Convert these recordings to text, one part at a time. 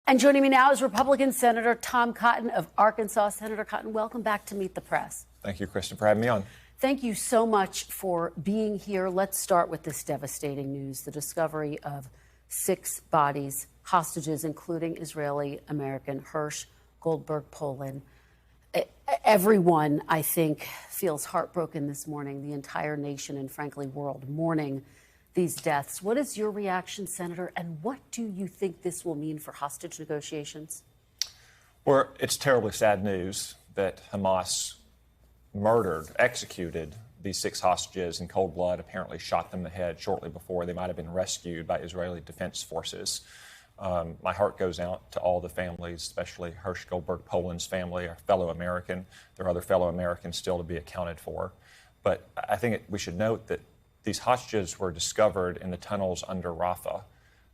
And joining me now is Republican Senator Tom Cotton of Arkansas. Senator Cotton, welcome back to Meet the Press. Thank you, Kristen, for having me on. Thank you so much for being here. Let's start with this devastating news, the discovery of 6 bodies, hostages, including Israeli-American Hersh Goldberg Poland. Everyone, I think, feels heartbroken this morning, the entire nation and, frankly, world mourning these deaths. What is your reaction, Senator, and what do you think this will mean for hostage negotiations? Well, it's terribly sad news that Hamas executed these 6 hostages in cold blood, apparently shot them in the head shortly before they might have been rescued by Israeli Defense Forces. My heart goes out to all the families, especially Hersh Goldberg Poland's family, our fellow American. There are other fellow Americans still to be accounted for. But I think we should note that these hostages were discovered in the tunnels under Rafah.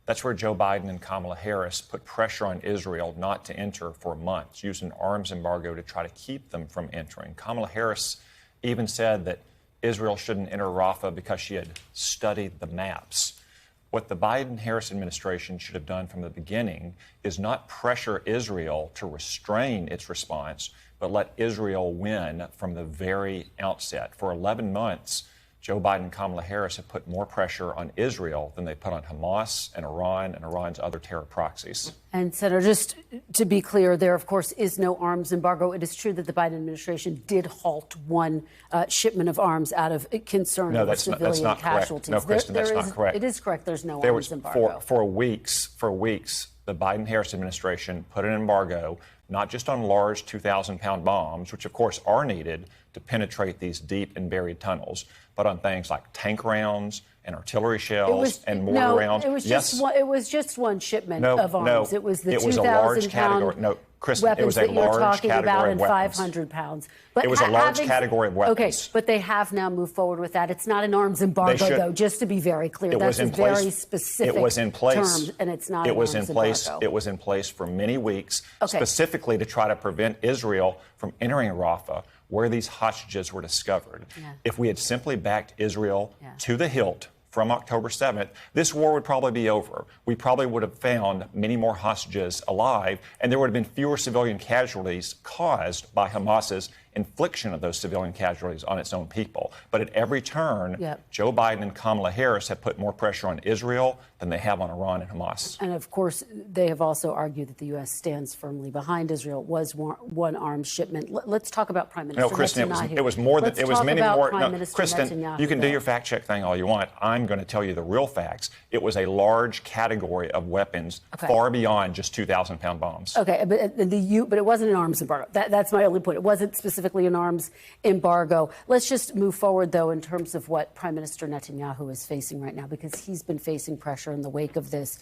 That's where Joe Biden and Kamala Harris put pressure on Israel not to enter for months, used an arms embargo to try to keep them from entering. Kamala Harris even said that Israel shouldn't enter Rafah because she had studied the maps. What the Biden-Harris administration should have done from the beginning is not pressure Israel to restrain its response, but let Israel win from the very outset. For 11 months, Joe Biden and Kamala Harris have put more pressure on Israel than they put on Hamas and Iran's other terror proxies. And, Senator, just to be clear, there, of course, is no arms embargo. It is true that the Biden administration did halt one shipment of arms out of concern over civilian casualties. No, Kristen, that's not correct. It is correct. There's no arms embargo. For weeks, the Biden-Harris administration put an embargo not just on large 2,000-pound bombs, which, of course, are needed to penetrate these deep and buried tunnels, but on things like tank rounds and artillery shells and mortar rounds. It was just one shipment of arms. It was the 2,000-pound weapons that you're talking about and 500 pounds. But it was a large category of weapons. Okay, but they have now moved forward with that. It's not an arms embargo, though, just to be very clear. That's a very specific term, and it's not an arms embargo. It was in place for many weeks, specifically to try to prevent Israel from entering Rafah, where these hostages were discovered. Yeah. If we had simply backed Israel to the hilt from October 7th, this war would probably be over. We probably would have found many more hostages alive, and there would have been fewer civilian casualties caused by Hamas's infliction of those civilian casualties on its own people. But at every turn, Joe Biden and Kamala Harris have put more pressure on Israel than they have on Iran and Hamas. And, of course, they have also argued that the U.S. stands firmly behind Israel. It was one arms shipment. Let's talk about Prime Minister Kristen, Netanyahu. it was more than it was many more. Kristen, Netanyahu, you can do your fact check thing all you want. I'm going to tell you the real facts. It was a large category of weapons, far beyond just 2,000-pound bombs. Okay, but it wasn't an arms embargo. That's my only point. It wasn't specifically an arms embargo. Let's just move forward, though, in terms of what Prime Minister Netanyahu is facing right now, because he's been facing pressure in the wake of this.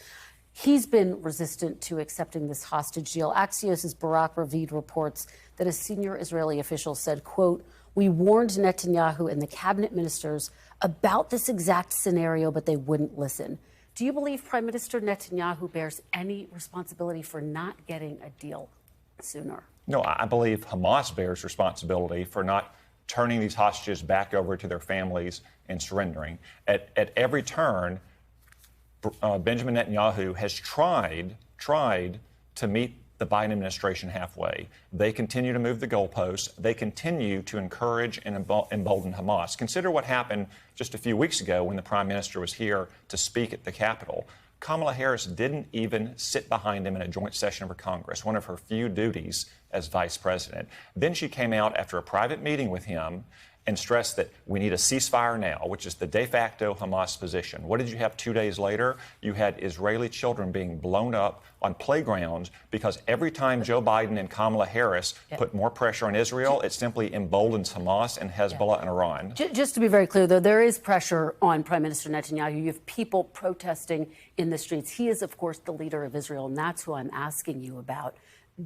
He's been resistant to accepting this hostage deal. Axios' Barak Ravid reports that a senior Israeli official said, quote, "We warned Netanyahu and the cabinet ministers about this exact scenario, but they wouldn't listen." Do you believe Prime Minister Netanyahu bears any responsibility for not getting a deal sooner? No, I believe Hamas bears responsibility for not turning these hostages back over to their families and surrendering. At every turn, Benjamin Netanyahu has tried to meet the Biden administration halfway. They continue to move the goalposts. They continue to encourage and embolden Hamas. Consider what happened just a few weeks ago when the Prime Minister was here to speak at the Capitol. Kamala Harris didn't even sit behind him in a joint session of Congress, one of her few duties as vice president. Then she came out after a private meeting with him and stressed that we need a ceasefire now, which is the de facto Hamas position. What did you have 2 days later? You had Israeli children being blown up on playgrounds because every time Joe Biden and Kamala Harris put more pressure on Israel, it simply emboldens Hamas and Hezbollah and Iran. Just to be very clear, though, there is pressure on Prime Minister Netanyahu. You have people protesting in the streets. He is, of course, the leader of Israel, and that's who I'm asking you about.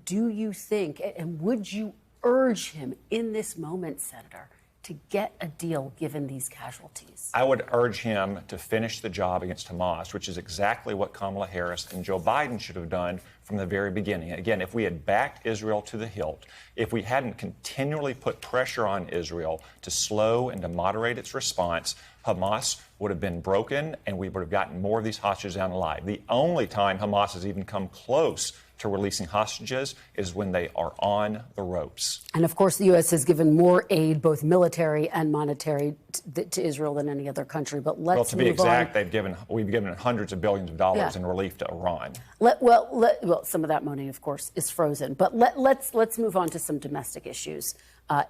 Do you think, and would you urge him in this moment, Senator, to get a deal given these casualties? I would urge him to finish the job against Hamas, which is exactly what Kamala Harris and Joe Biden should have done from the very beginning. Again, if we had backed Israel to the hilt, if we hadn't continually put pressure on Israel to slow and to moderate its response, Hamas would have been broken and we would have gotten more of these hostages down alive. The only time Hamas has even come close to releasing hostages is when they are on the ropes. And of course, the U.S. has given more aid, both military and monetary, to Israel than any other country. But let's well, to be exact, on. we've given hundreds of billions of dollars in relief to Iran. Well, some of that money, of course, is frozen. But let's move on to some domestic issues,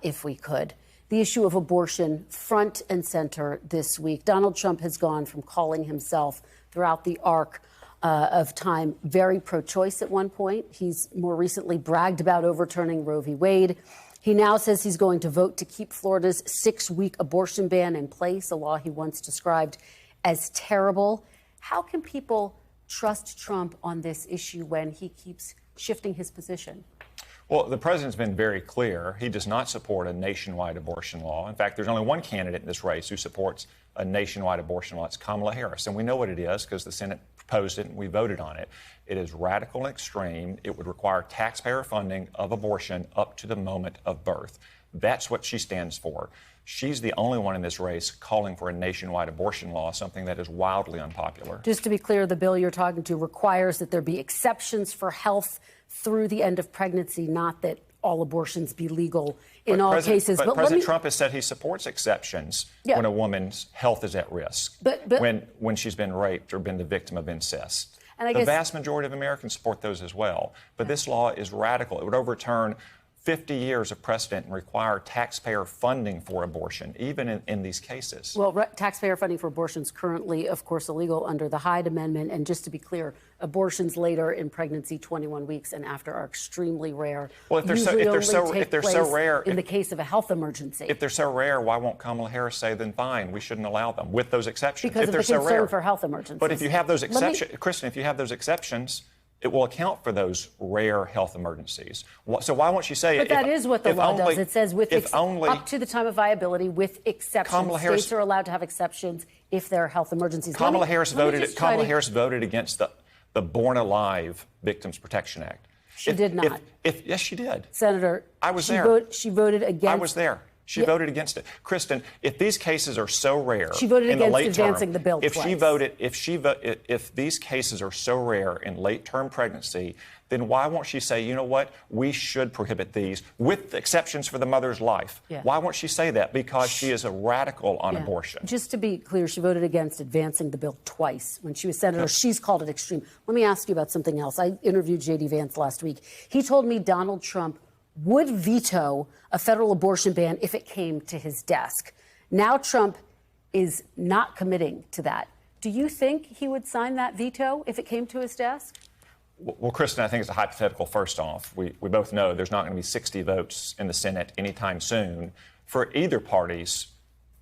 if we could. The issue of abortion front and center this week. Donald Trump has gone from calling himself throughout the arc of time very pro-choice at one point. He's more recently bragged about overturning Roe v. Wade. He now says he's going to vote to keep Florida's 6-week abortion ban in place, a law he once described as terrible. How can people trust Trump on this issue when he keeps shifting his position? Well, the president's been very clear. He does not support a nationwide abortion law. In fact, there's only one candidate in this race who supports a nationwide abortion law. It's Kamala Harris. And we know what it is because the Senate proposed it and we voted on it. It is radical and extreme. It would require taxpayer funding of abortion up to the moment of birth. That's what she stands for. She's the only one in this race calling for a nationwide abortion law, something that is wildly unpopular. Just to be clear, the bill you're talking to requires that there be exceptions for health through the end of pregnancy, not that all abortions be legal in all cases. But President Trump has said he supports exceptions when a woman's health is at risk, when she's been raped or been the victim of incest. And the vast majority of Americans support those as well. But this law is radical. It would overturn 50 years of precedent and require taxpayer funding for abortion, even in these cases. Well, taxpayer funding for abortion is currently, of course, illegal under the Hyde Amendment. And just to be clear, abortions later in pregnancy, 21 weeks and after, are extremely rare. Well, if they're so rare, in the case of a health emergency. If they're so rare, why won't Kamala Harris say, then fine, we shouldn't allow them with those exceptions? Because of the concern for health emergencies. But if you have those exceptions, Kristen, if you have those exceptions, it will account for those rare health emergencies. So why won't she say it? But that is what the law does. It says up to the time of viability with exceptions. States are allowed to have exceptions if there are health emergencies. Kamala Harris voted against the Born Alive Victims Protection Act. She did not. Yes, she did. Senator, I was there. She voted against. I was there. She voted against it. Kristen, if these cases are so rare, she voted in the against late advancing term, the bill. If these cases are so rare in late-term pregnancy, then why won't she say, you know what, we should prohibit these with exceptions for the mother's life? Yeah. Why won't she say that? Because she is a radical on abortion. Just to be clear, she voted against advancing the bill twice when she was senator. She's called it extreme. Let me ask you about something else. I interviewed J.D. Vance last week. He told me Donald Trump would veto a federal abortion ban if it came to his desk. Now Trump is not committing to that. Do you think he would sign that veto if it came to his desk? Well, Kristen, I think it's a hypothetical first off. We both know there's not going to be 60 votes in the Senate anytime soon for either party's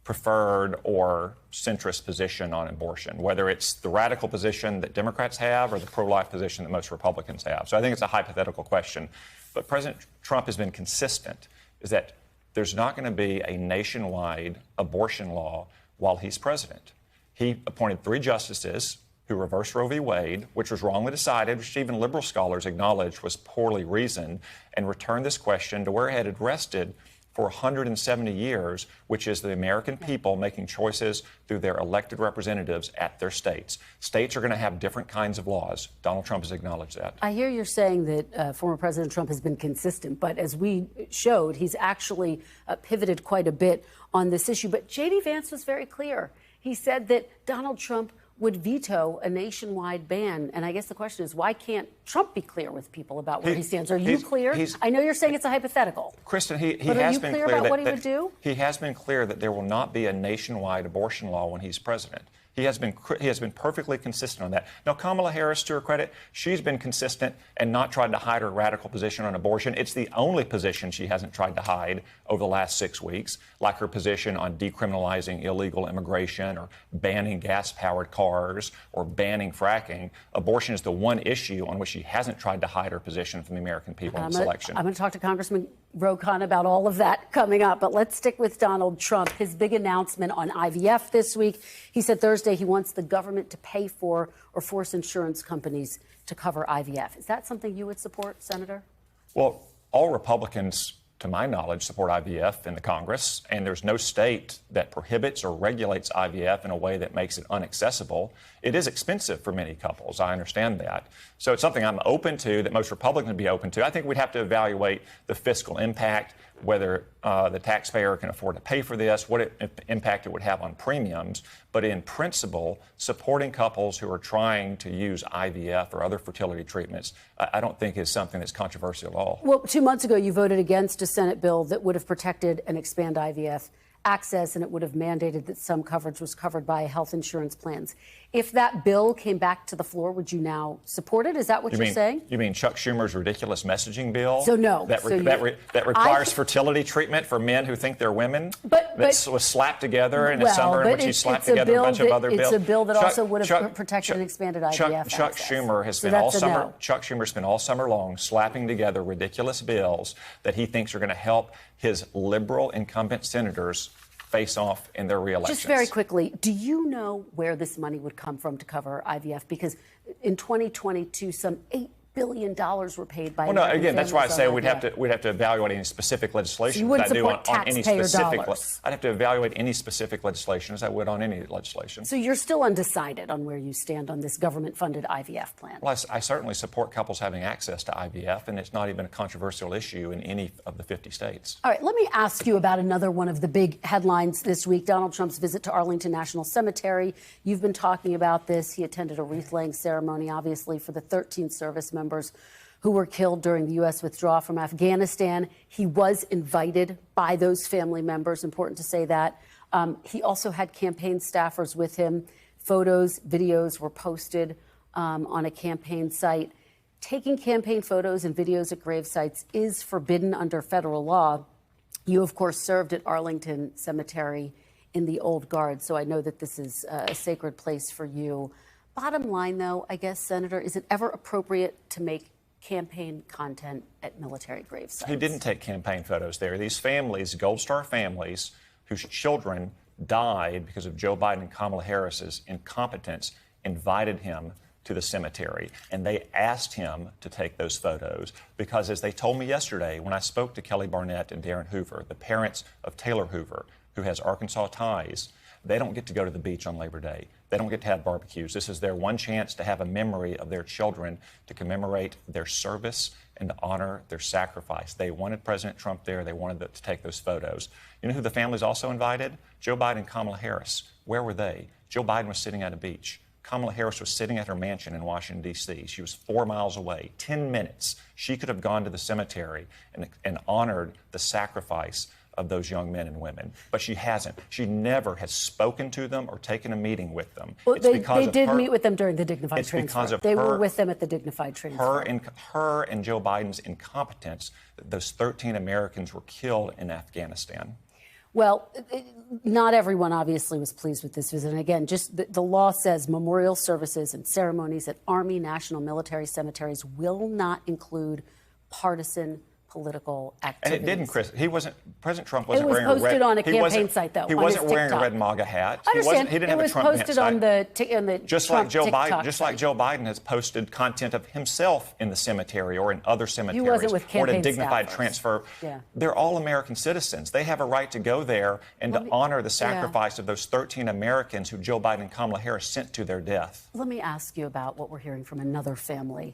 preferred or centrist position on abortion, whether it's the radical position that Democrats have or the pro-life position that most Republicans have. So I think it's a hypothetical question. But President Trump has been consistent, is that there's not going to be a nationwide abortion law while he's president. He appointed 3 justices who reversed Roe v. Wade, which was wrongly decided, which even liberal scholars acknowledged was poorly reasoned, and returned this question to where it had rested for 170 years, which is the American people making choices through their elected representatives at their states. States are going to have different kinds of laws. Donald Trump has acknowledged that. I hear you're saying that former President Trump has been consistent, but as we showed, he's actually pivoted quite a bit on this issue. But J.D. Vance was very clear. He said that Donald Trump would veto a nationwide ban. And I guess the question is, why can't Trump be clear with people about where he stands? Are you clear? I know you're saying it's a hypothetical. Kristen, he but has are you been clear clear about what he would do? He has been clear that there will not be a nationwide abortion law when he's president. He has been perfectly consistent on that. Now, Kamala Harris, to her credit, she's been consistent and not tried to hide her radical position on abortion. It's the only position she hasn't tried to hide over the last 6 weeks, like her position on decriminalizing illegal immigration or banning gas-powered cars or banning fracking. Abortion is the one issue on which she hasn't tried to hide her position from the American people in this election. I'm going to talk to Congressman Marcano about all of that coming up. But let's stick with Donald Trump. His big announcement on IVF this week. He said Thursday he wants the government to pay for or force insurance companies to cover IVF. Is that something you would support, Senator? Well, all Republicans to my knowledge, support IVF in the Congress, and there's no state that prohibits or regulates IVF in a way that makes it inaccessible. It is expensive for many couples. I understand that. So it's something I'm open to, that most Republicans would be open to. I think we'd have to evaluate the fiscal impact, whether the taxpayer can afford to pay for this, what impact it would have on premiums. But in principle, supporting couples who are trying to use IVF or other fertility treatments, I don't think is something that's controversial at all. Well, 2 months ago, you voted against a Senate bill that would have protected and expand IVF access, and it would have mandated that some coverage was covered by health insurance plans. If that bill came back to the floor, would you now support it? Is that what you're saying? You mean Chuck Schumer's ridiculous messaging bill? So no. That requires fertility treatment for men who think they're women? That was slapped together in the summer in which he slapped together a bunch of other bills. It's a bill that also would have protected and expanded IVF access. Chuck Schumer has spent all summer. Chuck Schumer's been all summer long slapping together ridiculous bills that he thinks are going to help his liberal incumbent senators face off in their re-elections. Just very quickly, do you know where this money would come from to cover IVF? Because in 2022, some $8 billion were paid by. Well, no, again, that's why I say we'd have to evaluate any specific legislation. So you wouldn't support taxpayer dollars. I'd have to evaluate any specific legislation as I would on any legislation. So you're still undecided on where you stand on this government-funded IVF plan. Well, I certainly support couples having access to IVF, and it's not even a controversial issue in any of the 50 states. All right, let me ask you about another one of the big headlines this week, Donald Trump's visit to Arlington National Cemetery. You've been talking about this. He attended a wreath-laying ceremony, obviously, for the 13 service members who were killed during the U.S. withdrawal from Afghanistan. He was invited by those family members, important to say that. He also had campaign staffers with him. Photos, videos were posted on a campaign site. Taking campaign photos and videos at grave sites is forbidden under federal law. You, of course, served at Arlington Cemetery in the Old Guard, so I know that this is a sacred place for you. Bottom line, though, I guess, Senator, is it ever appropriate to make campaign content at military grave sites? He didn't take campaign photos there. These families, Gold Star families, whose children died because of Joe Biden and Kamala Harris's incompetence, invited him to the cemetery, and they asked him to take those photos because, as they told me yesterday when I spoke to Kelly Barnett and Darren Hoover, the parents of Taylor Hoover, who has Arkansas ties, they don't get to go to the beach on Labor Day. They don't get to have barbecues. This is their one chance to have a memory of their children, to commemorate their service and to honor their sacrifice. They wanted President Trump there. They wanted to take those photos. You know who the families also invited? Joe Biden and Kamala Harris. Where were they? Joe Biden was sitting at a beach. Kamala Harris was sitting at her mansion in Washington, D.C. She was 4 miles away. 10 minutes. She could have gone to the cemetery and honored the sacrifice of those young men and women. But she hasn't. She never has spoken to them or taken a meeting with them. Well, they did meet with them during the dignified transfer. It's because of they were with them at the dignified transfer. Her and Joe Biden's incompetence that those 13 Americans were killed in Afghanistan. Well, not everyone obviously was pleased with this visit. And again, just the law says memorial services and ceremonies at Army, national, military cemeteries will not include partisan political activities. And it didn't, Chris. President Trump wasn't wearing a red... It was posted on a campaign site, though. He wasn't wearing a red MAGA hat. I understand. He didn't have a Trump hat. It was posted on the just Trump like Joe TikTok Biden, just like Joe Biden has posted content of himself in the cemetery or in other cemeteries. He wasn't with campaign or a dignified staffers. Transfer. Yeah. They're all American citizens. They have a right to go there and to honor the sacrifice of those 13 Americans who Joe Biden and Kamala Harris sent to their death. Let me ask you about what we're hearing from another family.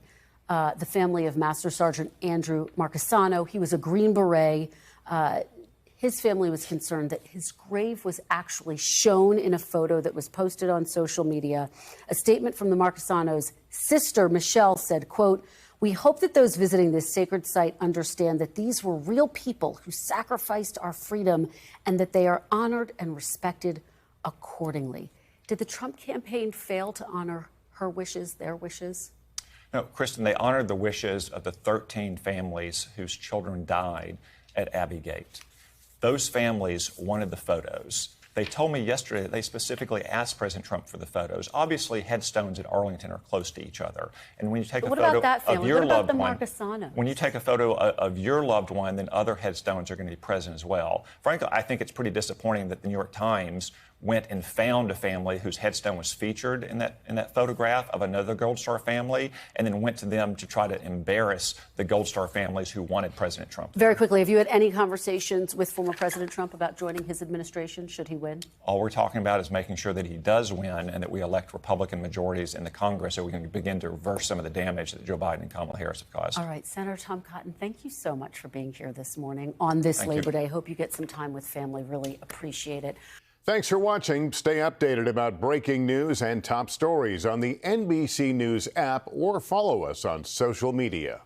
The family of Master Sergeant Andrew Marcano. He was a Green Beret. His family was concerned that his grave was actually shown in a photo that was posted on social media. A statement from the Marcanos' sister, Michelle, said, quote, "We hope that those visiting this sacred site understand that these were real people who sacrificed our freedom and that they are honored and respected accordingly." Did the Trump campaign fail to honor her wishes, their wishes? No, Kristen, they honored the wishes of the 13 families whose children died at Abbey Gate. Those families wanted the photos. They told me yesterday that they specifically asked President Trump for the photos. Obviously, headstones at Arlington are close to each other. And when you take a photo of your loved one, when you take a photo of your loved one, then other headstones are going to be present as well. Frankly, I think it's pretty disappointing that the New York Times went and found a family whose headstone was featured in that photograph of another Gold Star family, and then went to them to try to embarrass the Gold Star families who wanted President Trump. Very quickly, have you had any conversations with former President Trump about joining his administration should he win? All we're talking about is making sure that he does win and that we elect Republican majorities in the Congress so we can begin to reverse some of the damage that Joe Biden and Kamala Harris have caused. All right, Senator Tom Cotton, thank you so much for being here this morning on this Labor Day. Hope you get some time with family. Really appreciate it. Thanks for watching. Stay updated about breaking news and top stories on the NBC News app or follow us on social media.